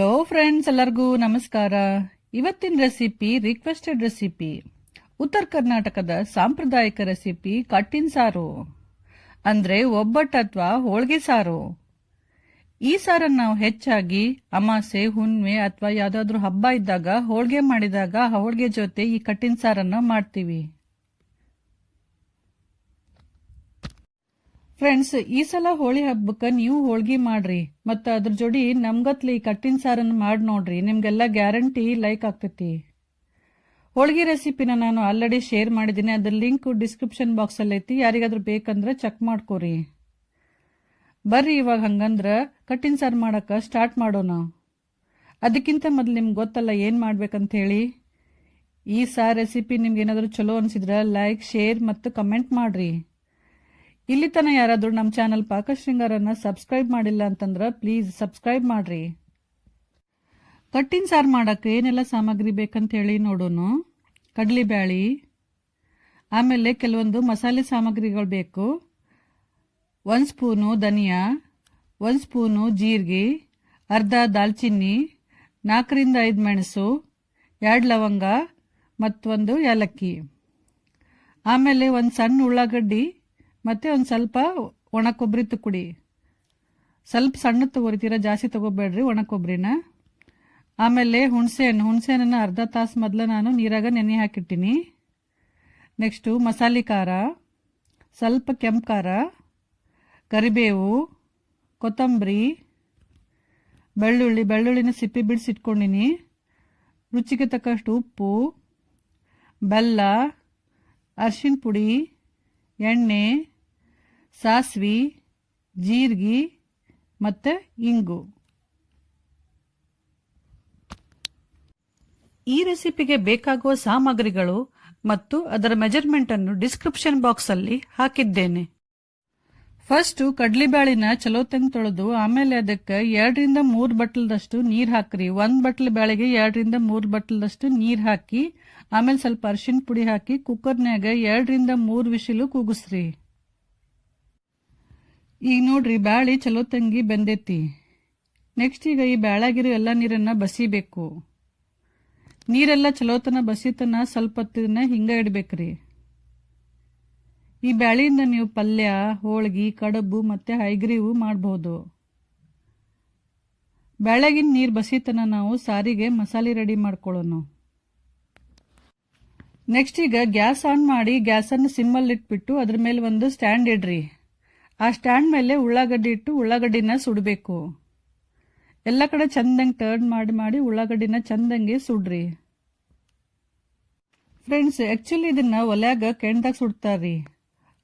Hello friends, ಎಲ್ಲರಿಗೂ ನಮಸ್ಕಾರ. ಇವತ್ತಿನ ರೆಸಿಪಿ ರಿಕ್ವೆಸ್ಟೆಡ್ ರೆಸಿಪಿ. ಉತ್ತರ ಕರ್ನಾಟಕದ ಸಾಂಪ್ರದಾಯಿಕ ರೆಸಿಪಿ ಕಟ್ಟಿನ ಸಾರು, ಅಂದ್ರೆ ಒಬ್ಬಟ್ಟು ಅಥವಾ ಹೋಳಿಗೆ ಸಾರು. ಈ ಸಾರನ್ನು ನಾವು ಹೆಚ್ಚಾಗಿ ಅಮಾಸೆ, ಹುಣ್ಣಿಮೆ ಅಥವಾ ಯಾವ್ದಾದ್ರು ಹಬ್ಬ ಇದ್ದಾಗ ಹೋಳಿಗೆ ಮಾಡಿದಾಗ ಹೋಳಿಗೆ ಜೊತೆ ಈ ಕಟ್ಟಿನ ಸಾರನ್ನು ಮಾಡ್ತೀವಿ. ಫ್ರೆಂಡ್ಸ್, ಈ ಸಲ ಹೋಳಿ ಹಬ್ಬಕ್ಕೆ ನೀವು ಹೋಳ್ಗಿ ಮಾಡ್ರಿ ಮತ್ತು ಅದ್ರ ಜೋಡಿ ನಮ್ಗತ್ಲಿ ಕಟ್ಟಿನ ಸಾರನ್ನು ಮಾಡಿ ನೋಡ್ರಿ. ನಿಮ್ಗೆಲ್ಲ ಗ್ಯಾರಂಟಿ ಲೈಕ್ ಆಗ್ತೈತಿ. ಹೋಳ್ಗಿ ರೆಸಿಪಿನ ನಾನು ಆಲ್ರೆಡಿ ಶೇರ್ ಮಾಡಿದ್ದೀನಿ. ಅದ್ರ ಲಿಂಕ್ ಡಿಸ್ಕ್ರಿಪ್ಷನ್ ಬಾಕ್ಸಲ್ಲಿ ಐತಿ. ಯಾರಿಗಾದ್ರೂ ಬೇಕಂದ್ರೆ ಚೆಕ್ ಮಾಡ್ಕೋರಿ. ಬರ್ರಿ ಇವಾಗ ಹಂಗಂದ್ರೆ ಕಟ್ಟಿನ ಸಾರು ಮಾಡಕ್ಕೆ ಸ್ಟಾರ್ಟ್ ಮಾಡೋಣ. ಅದಕ್ಕಿಂತ ಮೊದಲು ನಿಮ್ಗೆ ಗೊತ್ತಲ್ಲ ಏನು ಮಾಡ್ಬೇಕಂತ ಹೇಳಿ. ಈ ಸಾರು ರೆಸಿಪಿ ನಿಮ್ಗೆ ಏನಾದರೂ ಚಲೋ ಅನಿಸಿದ್ರೆ ಲೈಕ್, ಶೇರ್ ಮತ್ತು ಕಮೆಂಟ್ ಮಾಡ್ರಿ. ಇಲ್ಲಿ ತನಕ ಯಾರಾದರೂ ನಮ್ಮ ಚಾನಲ್ ಪಾಕಶೃಂಗಾರನ್ನ ಸಬ್ಸ್ಕ್ರೈಬ್ ಮಾಡಿಲ್ಲ ಅಂತಂದ್ರೆ ಪ್ಲೀಸ್ ಸಬ್ಸ್ಕ್ರೈಬ್ ಮಾಡ್ರಿ. ಕಟ್ಟಿನ ಸಾರು ಮಾಡಕ್ಕೆ ಏನೆಲ್ಲ ಸಾಮಗ್ರಿ ಬೇಕಂತ ಹೇಳಿ ನೋಡೋಣ. ಕಡಲೆಬೇಳೆ, ಆಮೇಲೆ ಕೆಲವೊಂದು ಮಸಾಲೆ ಸಾಮಗ್ರಿಗಳು ಬೇಕು. 1 ಸ್ಪೂನು ಧನಿಯಾ, 1 ಸ್ಪೂನು ಜೀರಿಗೆ, ಅರ್ಧ ದಾಲ್ಚಿನ್ನಿ, 4ರಿಂದ 5 ಮೆಣಸು, 2 ಲವಂಗ ಮತ್ತೊಂದು ಏಲಕ್ಕಿ. ಆಮೇಲೆ ಒಂದು ಸಣ್ಣ ಉಳ್ಳಾಗಡ್ಡಿ ಮತ್ತೆ ಒಂದು ಸ್ವಲ್ಪ ಒಣ ಕೊಬ್ಬರಿ ತುಕ್ಕುಡಿ. ಸ್ವಲ್ಪ ಸಣ್ಣ ತಗೋರಿತೀರ, ಜಾಸ್ತಿ ತಗೋಬೇಡ್ರಿ ಒಣ ಕೊಬ್ಬರಿನ. ಆಮೇಲೆ ಹುಣಸೆಹಣ್ಣನ್ನು ಅರ್ಧ ತಾಸು ಮೊದಲು ನಾನು ನೀರಾಗ ನೆನೆ ಹಾಕಿಟ್ಟಿನಿ. ನೆಕ್ಸ್ಟು ಮಸಾಲೆ ಖಾರ, ಸ್ವಲ್ಪ ಕೆಂಪು ಖಾರ, ಕರಿಬೇವು, ಕೊತ್ತಂಬರಿ, ಬೆಳ್ಳುಳ್ಳಿನ ಸಿಪ್ಪೆ ಬಿಡಿಸಿಟ್ಕೊಂಡಿನಿ. ರುಚಿಗೆ ತಕ್ಕಷ್ಟು ಉಪ್ಪು, ಬೆಲ್ಲ, ಅರಿಶಿನ ಪುಡಿ, ಎಣ್ಣೆ, ಸಾಸಿವೆ, ಜೀರಿಗೆ ಮತ್ತು ಇಂಗು. ಈ ರೆಸಿಪಿಗೆ ಬೇಕಾಗುವ ಸಾಮಗ್ರಿಗಳು ಮತ್ತು ಅದರ ಮೆಜರ್ಮೆಂಟನ್ನು ಡಿಸ್ಕ್ರಿಪ್ಷನ್ ಬಾಕ್ಸಲ್ಲಿ ಹಾಕಿದ್ದೇನೆ. ಫಸ್ಟು ಕಡಲೆಬೇಳೆನ ಚಲೋತಂಗೆ ತೊಳೆದು ಆಮೇಲೆ ಅದಕ್ಕೆ 2ರಿಂದ 3 ಬಟ್ಲದಷ್ಟು ನೀರು ಹಾಕ್ರಿ. 1 ಬಟ್ಲು ಬೇಳೆಗೆ 2ರಿಂದ 3 ಬಟ್ಲದಷ್ಟು ನೀರು ಹಾಕಿ ಆಮೇಲೆ ಸ್ವಲ್ಪ ಅರಿಶಿನ ಪುಡಿ ಹಾಕಿ ಕುಕ್ಕರ್ನ್ಯಾಗ 2ರಿಂದ 3 ವಿಶಿಲು ಕೂಗಿಸ್ರಿ. ಈಗ ನೋಡ್ರಿ, ಬ್ಯಾಳಿ ಚಲೋ ತಂಗಿ ಬೆಂದೈತಿ. ನೆಕ್ಸ್ಟ್ ಈಗ ಈ ಬ್ಯಾಳಾಗಿರೋ ಎಲ್ಲ ನೀರನ್ನು ಬಸಿಬೇಕು. ನೀರೆಲ್ಲ ಚಲೋತನ ಬಸಿತನ ಸ್ವಲ್ಪ ಹೊತ್ತಿನ ಹಿಂಗೆ ಇಡಬೇಕ್ರಿ. ಈ ಬ್ಯಾಳಿಯಿಂದ ನೀವು ಪಲ್ಯ, ಹೋಳ್ಗಿ, ಕಡುಬು ಮತ್ತು ಹೈಗ್ರೀವು ಮಾಡಬಹುದು. ಬ್ಯಾಳಗಿನ ನೀರು ಬಸಿತನ ನಾವು ಸಾರಿಗೆ ಮಸಾಲೆ ರೆಡಿ ಮಾಡ್ಕೊಳ್ಳೋಣ. ನೆಕ್ಸ್ಟ್ ಈಗ ಗ್ಯಾಸ್ ಆನ್ ಮಾಡಿ ಗ್ಯಾಸನ್ನು ಸಿಮ್ಮಲ್ಲಿ ಇಟ್ಬಿಟ್ಟು ಅದ್ರ ಮೇಲೆ ಒಂದು ಸ್ಟ್ಯಾಂಡ್ ಇಡ್ರಿ. ಆ ಸ್ಟ್ಯಾಂಡ್ ಮೇಲೆ ಉಳ್ಳಾಗಡ್ಡಿ ಇಟ್ಟು ಉಳ್ಳಾಗಡ್ಡಿನ ಸುಡಬೇಕು. ಎಲ್ಲ ಕಡೆ ಚಂದಂಗೆ ಟರ್ನ್ ಮಾಡಿ ಉಳ್ಳಾಗಡ್ಡಿನ ಚಂದಂಗೆ ಸುಡ್ರಿ. ಫ್ರೆಂಡ್ಸ್, ಆ್ಯಕ್ಚುಲಿ ಇದನ್ನ ಒಲ್ಯಾಗ ಕೆಂಡದಾಗ ಸುಡ್ತಾರ್ರಿ.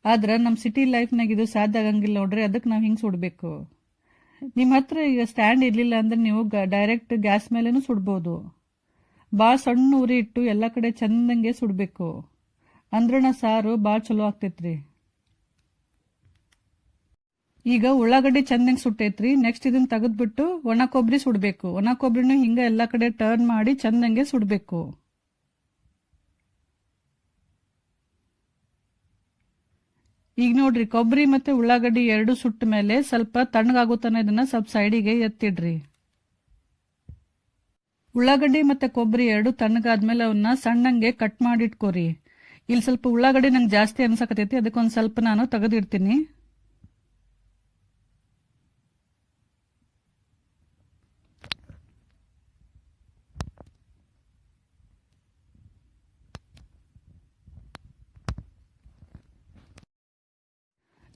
ಆದ್ರೆ ನಮ್ಮ ಸಿಟಿ ಲೈಫ್ನಾಗ ಇದು ಸಾಧ್ಯ ಆಗಂಗಿಲ್ಲ ನೋಡ್ರಿ. ಅದಕ್ಕೆ ನಾವು ಹಿಂಗೆ ಸುಡಬೇಕು. ನಿಮ್ಮ ಹತ್ರ ಈಗ ಸ್ಟ್ಯಾಂಡ್ ಇರಲಿಲ್ಲ ಅಂದ್ರೆ ನೀವು ಡೈರೆಕ್ಟ್ ಗ್ಯಾಸ್ ಮೇಲೇನು ಸುಡ್ಬೋದು. ಭಾಳ ಸಣ್ಣ ಉರಿ ಇಟ್ಟು ಎಲ್ಲ ಕಡೆ ಚಂದಂಗೆ ಸುಡಬೇಕು. ಅಂದ್ರಣ ಸಾರು ಭಾಳ ಚಲೋ ಆಗ್ತೈತ್ರಿ. ಈಗ ಉಳ್ಳಾಗಡ್ಡಿ ಚಂದಂಗೆ ಸುಟ್ಟೈತ್ರಿ. ನೆಕ್ಸ್ಟ್ ಇದನ್ನ ತೆಗೆದ್ಬಿಟ್ಟು ಒಣ ಕೊಬ್ಬರಿ ಸುಡಬೇಕು. ಒಣ ಕೊಬ್ಬರಿನೂ ಹಿಂಗೆ ಎಲ್ಲ ಕಡೆ ಟರ್ನ್ ಮಾಡಿ ಚಂದಂಗೆ ಸುಡಬೇಕು. ಈಗ ನೋಡ್ರಿ, ಕೊಬ್ಬರಿ ಮತ್ತೆ ಉಳ್ಳಾಗಡ್ಡಿ ಎರಡು ಸುಟ್ಟ ಮೇಲೆ ಸ್ವಲ್ಪ ತಣ್ಣಗಾಗುತ್ತಾನೆ ಇದನ್ನ ಸ್ವಲ್ಪ ಸೈಡಿಗೆ ಎತ್ತಿಡ್ರಿ. ಉಳ್ಳಾಗಡ್ಡಿ ಮತ್ತೆ ಕೊಬ್ಬರಿ ಎರಡು ತಣ್ಣಗಾದ್ಮೇಲೆ ಅವನ್ನ ಸಣ್ಣಂಗೆ ಕಟ್ ಮಾಡಿಟ್ಕೋರಿ. ಇಲ್ಲಿ ಸ್ವಲ್ಪ ಉಳ್ಳಾಗಡ್ಡಿ ನಂಗೆ ಜಾಸ್ತಿ ಅನ್ಸಕತೈತಿ, ಅದಕ್ಕೊಂದು ಸ್ವಲ್ಪ ನಾನು ತೆಗೆದಿಡ್ತೀನಿ.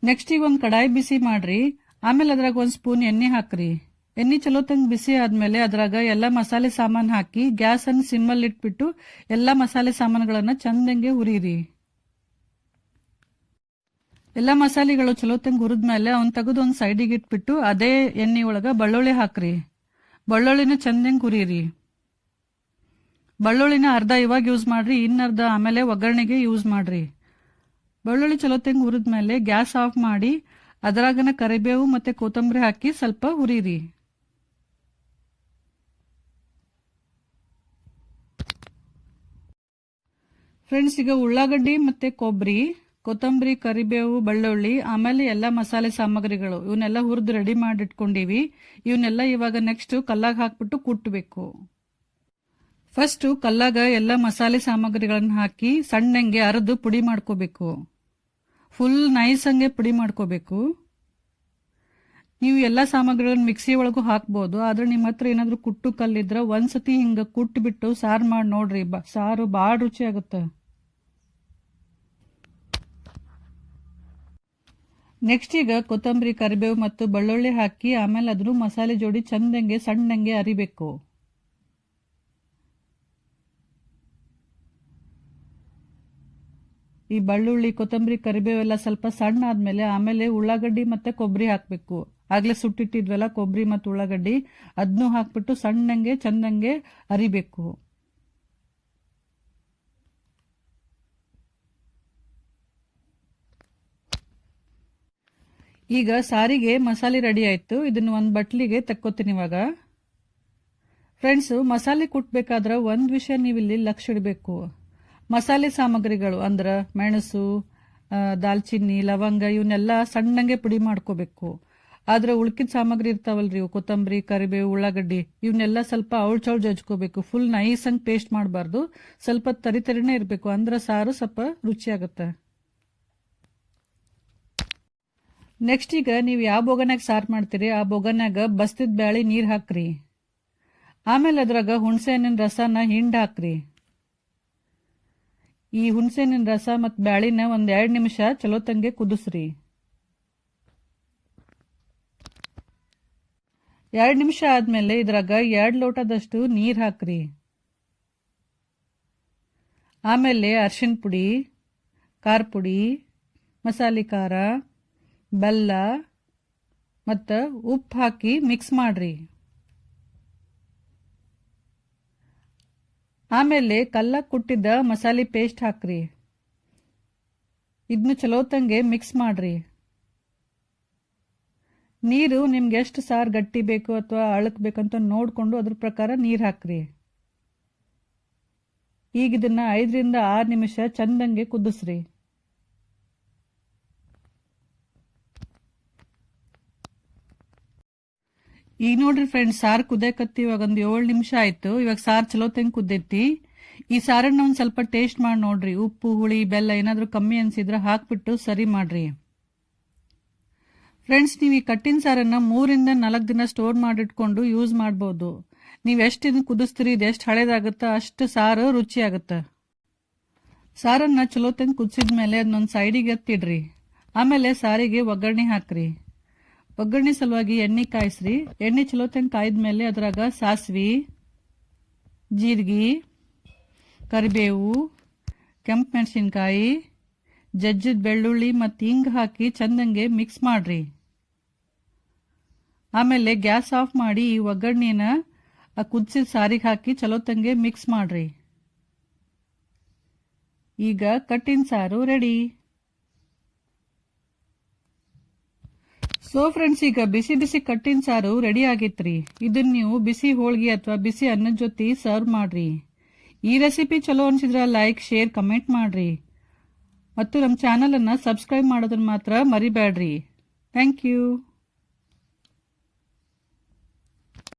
ನೆಕ್ಸ್ಟ್ ಈಗ ಒಂದು ಕಡಾಯಿ ಬಿಸಿ ಮಾಡ್ರಿ. ಆಮೇಲೆ ಅದ್ರಾಗ 1 ಸ್ಪೂನ್ ಎಣ್ಣೆ ಹಾಕ್ರಿ. ಎಣ್ಣೆ ಚಲೋ ತಂಗ್ ಬಿಸಿ ಆದ್ಮೇಲೆ ಅದ್ರಾಗ ಎಲ್ಲ ಮಸಾಲೆ ಸಾಮಾನು ಹಾಕಿ ಗ್ಯಾಸ್ ಅನ್ನು ಸಿಮ್ಮಲ್ಲಿ ಇಟ್ಬಿಟ್ಟು ಎಲ್ಲ ಮಸಾಲೆ ಸಾಮಾನುಗಳನ್ನ ಚಂದಂಗೆ ಹುರಿರಿ. ಎಲ್ಲ ಮಸಾಲೆಗಳು ಚಲೋ ತಂಗ್ ಹುರಿದ್ಮೇಲೆ ಅವ್ನ ತೆಗೆದು ಒಂದು ಸೈಡಿಗೆ ಇಟ್ಬಿಟ್ಟು ಅದೇ ಎಣ್ಣೆ ಒಳಗ ಬೆಳ್ಳುಳ್ಳಿ ಹಾಕ್ರಿ. ಬೆಳ್ಳುಳ್ಳಿನ ಚಂದಂಗೆ ಹುರಿರಿ. ಬೆಳ್ಳುಳ್ಳಿನ ಅರ್ಧ ಇವಾಗ ಯೂಸ್ ಮಾಡ್ರಿ, ಇನ್ನರ್ಧ ಆಮೇಲೆ ಒಗ್ಗರಣೆಗೆ ಯೂಸ್ ಮಾಡ್ರಿ. ಬೆಳ್ಳುಳ್ಳಿ ಚಲೋ ತಂಗ್ ಹುರಿದ್ಮೇಲೆ ಗ್ಯಾಸ್ ಆಫ್ ಮಾಡಿ ಅದರಾಗನ ಕರಿಬೇವು ಮತ್ತೆ ಕೊತ್ತಂಬರಿ ಹಾಕಿ ಸ್ವಲ್ಪ ಹುರಿರಿ. ಫ್ರೆಂಡ್ಸ್, ಈಗ ಉಳ್ಳಾಗಡ್ಡಿ ಮತ್ತೆ ಕೊತ್ತಂಬರಿ, ಕರಿಬೇವು, ಬೆಳ್ಳುಳ್ಳಿ, ಆಮೇಲೆ ಎಲ್ಲ ಮಸಾಲೆ ಸಾಮಗ್ರಿಗಳು ಇವನ್ನೆಲ್ಲ ಹುರಿದು ರೆಡಿ ಮಾಡಿಟ್ಕೊಂಡಿವಿ. ಇವನ್ನೆಲ್ಲ ಇವಾಗ ನೆಕ್ಸ್ಟ್ ಕಲ್ಲಾಗ ಹಾಕ್ಬಿಟ್ಟು ಕುಟ್ಟಬೇಕು. ಫಸ್ಟ್ ಕಲ್ಲಾಗ ಎಲ್ಲ ಮಸಾಲೆ ಸಾಮಗ್ರಿಗಳನ್ನ ಹಾಕಿ ಸಣ್ಣಂಗೆ ಅರೆದು ಪುಡಿ ಮಾಡ್ಕೋಬೇಕು. ಫುಲ್ ನೈಸ್ ಹಂಗೆ ಪುಡಿ ಮಾಡ್ಕೋಬೇಕು. ನೀವು ಎಲ್ಲ ಸಾಮಗ್ರಿಗಳನ್ನ ಮಿಕ್ಸಿ ಒಳಗೂ ಹಾಕ್ಬೋದು. ಆದ್ರೆ ನಿಮ್ಮ ಹತ್ರ ಏನಾದ್ರೂ ಕುಟ್ಟು ಕಲ್ಲಿದ್ರ ಒಂದ್ಸತಿ ಹಿಂಗ ಕುಟ್ಬಿಟ್ಟು ಸಾರು ಮಾಡಿ ನೋಡ್ರಿ, ಸಾರು ಭಾಳ ರುಚಿ ಆಗುತ್ತೆ. ನೆಕ್ಸ್ಟ್ ಈಗ ಕೊತ್ತಂಬರಿ, ಕರಿಬೇವು ಮತ್ತು ಬೆಳ್ಳುಳ್ಳಿ ಹಾಕಿ ಆಮೇಲೆ ಅದ್ರ ಮಸಾಲೆ ಜೋಡಿ ಚಂದಂಗೆ ಸಣ್ಣಂಗೆ ಅರಿಬೇಕು. ಈ ಬೆಳ್ಳುಳ್ಳಿ, ಕೊತ್ತಂಬರಿ, ಕರಿಬೇವು ಎಲ್ಲ ಸ್ವಲ್ಪ ಸಣ್ಣ ಆದ್ಮೇಲೆ ಆಮೇಲೆ ಉಳ್ಳಾಗಡ್ಡಿ ಮತ್ತೆ ಕೊಬ್ಬರಿ ಹಾಕ್ಬೇಕು. ಆಗ್ಲೇ ಸುಟ್ಟಿಟ್ಟಿದ್ವಲ್ಲ ಕೊಬ್ಬರಿ ಮತ್ತು ಉಳ್ಳಾಗಡ್ಡಿ, ಅದನ್ನು ಹಾಕ್ಬಿಟ್ಟು ಸಣ್ಣಂಗೆ ಚಂದಂಗೆ ಅರಿಬೇಕು. ಈಗ ಸಾರಿಗೆ ಮಸಾಲೆ ರೆಡಿ ಆಯ್ತು. ಇದನ್ನ ಒಂದು ಬಟ್ಲಿಗೆ ತಕ್ಕೋತೀನಿ ಇವಾಗ. ಫ್ರೆಂಡ್ಸು, ಮಸಾಲೆ ಕುಟ್ಬೇಕಾದ್ರೆ ಒಂದು ವಿಷಯ ನೀವಿಲ್ಲಿ ಲಕ್ಷ್ಯ ಇಡಬೇಕು. ಮಸಾಲೆ ಸಾಮಗ್ರಿಗಳು ಅಂದ್ರೆ ಮೆಣಸು, ದಾಲ್ಚಿನ್ನಿ, ಲವಂಗ ಇವನ್ನೆಲ್ಲ ಸಣ್ಣಂಗೆ ಪುಡಿ ಮಾಡ್ಕೋಬೇಕು. ಆದ್ರೆ ಉಳ್ಕಿದ ಸಾಮಗ್ರಿ ಇರ್ತಾವಲ್ರಿ, ಕೊತ್ತಂಬರಿ, ಕರಿಬೇವು, ಉಳ್ಳಾಗಡ್ಡಿ ಇವನ್ನೆಲ್ಲ ಸ್ವಲ್ಪ ಅವಳ್ಚೌಳ್ ಜಜ್ಕೋಬೇಕು. ಫುಲ್ ನೈಸ್ ಹಂಗೆ ಪೇಸ್ಟ್ ಮಾಡಬಾರ್ದು, ಸ್ವಲ್ಪ ತರಿತರಿನೇ ಇರಬೇಕು. ಅಂದ್ರೆ ಸಾರು ಸ್ವಲ್ಪ ರುಚಿ ಆಗುತ್ತೆ. ನೆಕ್ಸ್ಟ್ ಈಗ ನೀವು ಯಾವ ಬೋಗನ್ಯಾಗ ಸಾರು ಮಾಡ್ತೀರಿ ಆ ಬೋಗನ್ಯಾಗ ಬಸ್ತಿದ ಬ್ಯಾಳಿ ನೀರು ಹಾಕ್ರಿ. ಆಮೇಲೆ ಅದ್ರಾಗ ಹುಣಸೆ ಹಣ್ಣಿನ ರಸನ ಹಿಂಡ್ ಹಾಕ್ರಿ. ಈ ಹುಣಸೆ ಹಣ್ಣಿನ ರಸ ಮತ್ತು ಬ್ಯಾಳಿನ ಒಂದ್ 2 ನಿಮಿಷ ಚಲೋ ತಂಗೆ ಕುದಿಸ್ರಿ. 2 ನಿಮಿಷ ಆದ್ಮೇಲೆ ಇದ್ರಾಗ 2 ಲೋಟದಷ್ಟು ನೀರ್ ಹಾಕ್ರಿ. ಆಮೇಲೆ ಅರ್ಶಿನ ಪುಡಿ, ಖಾರ ಪುಡಿ, ಮಸಾಲೆ ಖಾರ, ಬೆಲ್ಲ ಮತ್ತು ಉಪ್ಪು ಹಾಕಿ ಮಿಕ್ಸ್ ಮಾಡ್ರಿ. ಆಮೇಲೆ ಕಲ್ಲಾಗ ಕುಟ್ಟಿದ್ದ ಮಸಾಲೆ ಪೇಸ್ಟ್ ಹಾಕ್ರಿ. ಇದನ್ನು ಚಲೋತಂಗೆ ಮಿಕ್ಸ್ ಮಾಡ್ರಿ. ನೀರು ನಿಮ್ಗೆ ಎಷ್ಟು ಸಾರು ಗಟ್ಟಿ ಬೇಕು ಅಥವಾ ಅಳಕ್ ಬೇಕಂತ ನೋಡ್ಕೊಂಡು ಅದ್ರ ಪ್ರಕಾರ ನೀರು ಹಾಕ್ರಿ. ಈಗ ಇದನ್ನ 5 ರಿಂದ 6 ನಿಮಿಷ ಚಂದಂಗೆ ಕುದಿಸ್ರಿ. ಈಗ ನೋಡ್ರಿ ಫ್ರೆಂಡ್ಸ್, ಸಾರು ಕುದಿಯಕತ್ತಿ ಇವಾಗ ಒಂದು 7 ನಿಮಿಷ ಆಯ್ತು. ಇವಾಗ ಸಾರು ಚಲೋ ತಂಗ್ ಕುದ್ದೈತಿ. ಈ ಸಾರನ್ನ ಒಂದ್ ಸ್ವಲ್ಪ ಟೇಸ್ಟ್ ಮಾಡಿ ನೋಡ್ರಿ. ಉಪ್ಪು, ಹುಳಿ, ಬೆಲ್ಲ ಏನಾದ್ರೂ ಕಮ್ಮಿ ಅನ್ಸಿದ್ರೆ ಹಾಕ್ಬಿಟ್ಟು ಸರಿ ಮಾಡ್ರಿ. ಫ್ರೆಂಡ್ಸ್, ನೀವು ಈ ಕಟ್ಟಿನ ಸಾರನ್ನ 3 ರಿಂದ 4 ದಿನ ಸ್ಟೋರ್ ಮಾಡಿಟ್ಕೊಂಡು ಯೂಸ್ ಮಾಡ್ಬೋದು. ನೀವು ಎಷ್ಟು ಇದನ್ನ ಕುದಿಸ್ತೀರಿ, ಇದು ಎಷ್ಟು ಹಳೇದಾಗುತ್ತೋ ಅಷ್ಟು ಸಾರು ರುಚಿ ಆಗುತ್ತೆ. ಸಾರನ್ನ ಚಲೋ ತಂಗ್ ಕುದಿಸಿದ್ಮೇಲೆ ಅದನ್ನೊಂದು ಸೈಡಿಗೆ ಎತ್ತಿಡ್ರಿ. ಆಮೇಲೆ ಸಾರಿಗೆ ಒಗ್ಗರಣೆ ಹಾಕ್ರಿ. ಒಗ್ಗರಣೆ ಸಲುವಾಗಿ ಎಣ್ಣೆ ಕಾಯಿಸ್ರಿ. ಎಣ್ಣೆ ಚಲೋ ತಂಗ್ ಕಾಯ್ದ್ಮೇಲೆ ಅದ್ರಾಗ ಸಾಸ್ವಿ, ಜೀರಿಗೆ, ಕರಿಬೇವು, ಕೆಂಪು ಮೆಣಸಿನ್ಕಾಯಿ, ಜಜ್ಜಿದ ಬೆಳ್ಳುಳ್ಳಿ ಮತ್ತು ಹಿಂಗ್ ಹಾಕಿ ಚಂದಂಗೆ ಮಿಕ್ಸ್ ಮಾಡ್ರಿ. ಆಮೇಲೆ ಗ್ಯಾಸ್ ಆಫ್ ಮಾಡಿ ಈ ಒಗ್ಗರಣೆನ ಕುದಿಸಿದ ಸಾರಿಗೆ ಹಾಕಿ ಚಲೋ ತಂಗೆ ಮಿಕ್ಸ್ ಮಾಡ್ರಿ. ಈಗ ಕಟ್ಟಿನ ಸಾರು ರೆಡಿ. ಸೊ ಫ್ರೆಂಡ್ಸ್, ಈಗ ಬಿಸಿ ಬಿಸಿ ಕಟ್ಟಿನ ಸಾರು ರೆಡಿ ಆಗೈತ್ರಿ. ಇದನ್ನ ನೀವು ಬಿಸಿ ಹೋಳಿಗೆ ಅಥವಾ ಬಿಸಿ ಅನ್ನದ ಜೊತೆ ಸರ್ವ್ ಮಾಡ್ರಿ. ಈ ರೆಸಿಪಿ ಚಲೋ ಅನ್ಸಿದ್ರ ಲೈಕ್, ಶೇರ್, ಕಮೆಂಟ್ ಮಾಡ್ರಿ. ಮತ್ತು ನಮ್ಮ ಚಾನಲ್ ಅನ್ನ ಸಬ್ಸ್ಕ್ರೈಬ್ ಮಾಡೋದನ್ನ ಮಾತ್ರ ಮರಿಬೇಡ್ರಿ. Thank you.